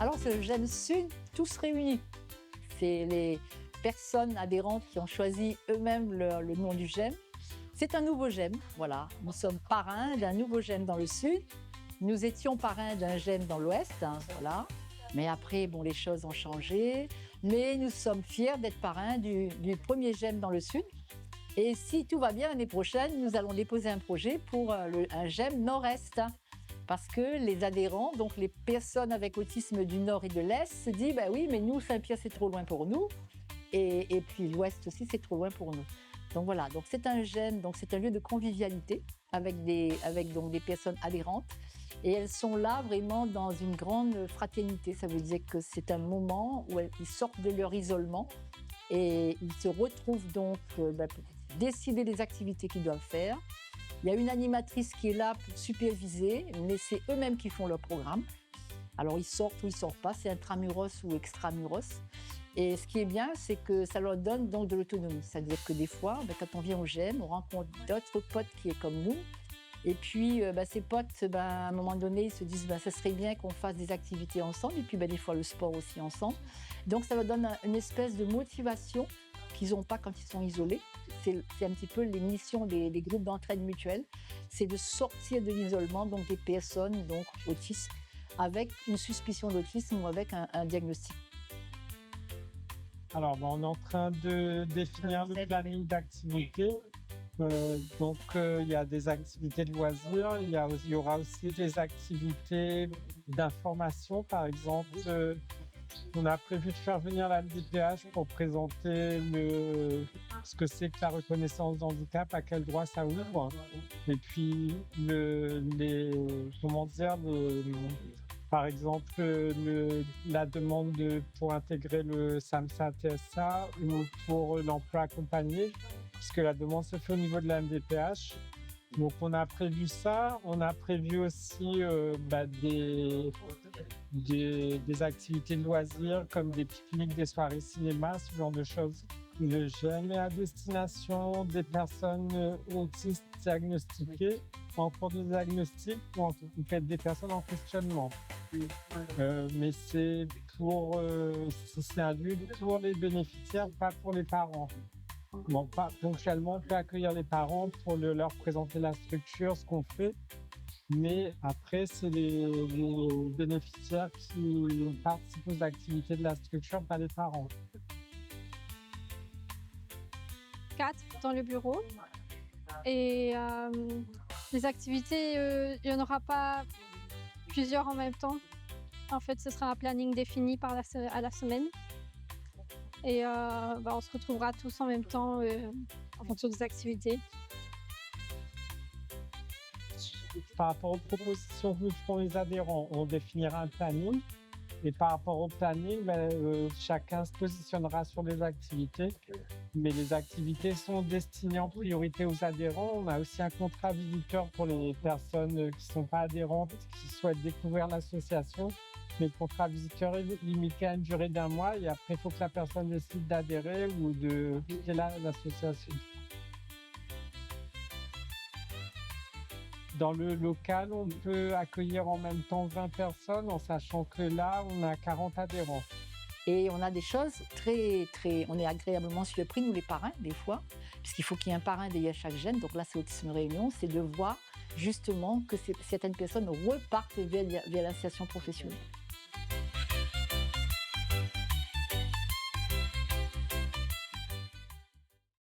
Alors, c'est le GEM Sud, tous réunis. C'est les personnes adhérentes qui ont choisi eux-mêmes le nom du GEM. C'est un nouveau GEM, voilà. Nous sommes parrains d'un nouveau GEM dans le Sud. Nous étions parrains d'un GEM dans l'Ouest, hein, voilà. Mais après, bon, les choses ont changé. Mais nous sommes fiers d'être parrains du premier GEM dans le Sud. Et si tout va bien, l'année prochaine, nous allons déposer un projet pour un GEM Nord-Est. Parce que les adhérents, donc les personnes avec autisme du Nord et de l'Est, se disent bah oui, mais nous, Saint-Pierre, c'est trop loin pour nous. Et puis l'Ouest aussi, c'est trop loin pour nous. Donc voilà, donc c'est un GEM, donc c'est un lieu de convivialité avec donc des personnes adhérentes. Et elles sont là vraiment dans une grande fraternité. Ça veut dire que c'est un moment où ils sortent de leur isolement et ils se retrouvent donc pour décider des activités qu'ils doivent faire. Il y a une animatrice qui est là pour superviser, mais c'est eux-mêmes qui font leur programme. Alors ils sortent ou ils sortent pas, c'est intramuros ou extramuros. Et ce qui est bien, c'est que ça leur donne donc de l'autonomie. C'est-à-dire que des fois, quand on vient au GEM, on rencontre d'autres potes qui sont comme nous. Et puis, ces potes, à un moment donné, ils se disent ça serait bien qu'on fasse des activités ensemble. Et puis, des fois, le sport aussi ensemble. Donc, ça leur donne une espèce de motivation qu'ils n'ont pas quand ils sont isolés. C'est un petit peu les missions des groupes d'entraide mutuelle. C'est de sortir de l'isolement, donc des personnes donc, autistes, avec une suspicion d'autisme ou avec un diagnostic. Alors, on est en train de définir le planning d'activité. Il y a des activités de loisirs, il y aura aussi des activités d'information. Par exemple, on a prévu de faire venir la MDPH pour présenter ce que c'est que la reconnaissance d'handicap, à quel droit ça ouvre. Et puis, par exemple, la demande pour intégrer le SAMSA-TSA ou pour l'emploi accompagné, puisque la demande se fait au niveau de la MDPH. Donc, on a prévu ça. On a prévu aussi des activités de loisirs comme des pique-niques, des soirées cinéma, ce genre de choses. Le GEM est à destination des personnes autistes diagnostiquées, en cours de diagnostic ou en fait des personnes en questionnement. Mais c'est un lieu pour les bénéficiaires, pas pour les parents. Bon, ponctuellement, on peut accueillir les parents pour leur présenter la structure, ce qu'on fait. Mais après, c'est les bénéficiaires qui participent aux activités de la structure, pas les parents. 4 dans le bureau. Et les activités, il n'y en aura pas plusieurs en même temps. En fait, ce sera un planning défini à la semaine. Et on se retrouvera tous en même temps en fonction des activités. Par rapport aux propositions que nous feront les adhérents, on définira un planning. Et par rapport au planning, chacun se positionnera sur les activités. Mais les activités sont destinées en priorité aux adhérents. On a aussi un contrat visiteur pour les personnes qui ne sont pas adhérentes, qui souhaitent découvrir l'association. Mais le contrat visiteur est limité à une durée d'1 mois et après, il faut que la personne décide d'adhérer ou de quitter l'association. Dans le local, on peut accueillir en même temps 20 personnes, en sachant que là, on a 40 adhérents. Et on a des choses on est agréablement surpris, nous les parrains, des fois, puisqu'il faut qu'il y ait un parrain derrière chaque GEM. Donc là, c'est Autisme Réunion, c'est de voir justement que certaines personnes repartent vers l'association professionnelle.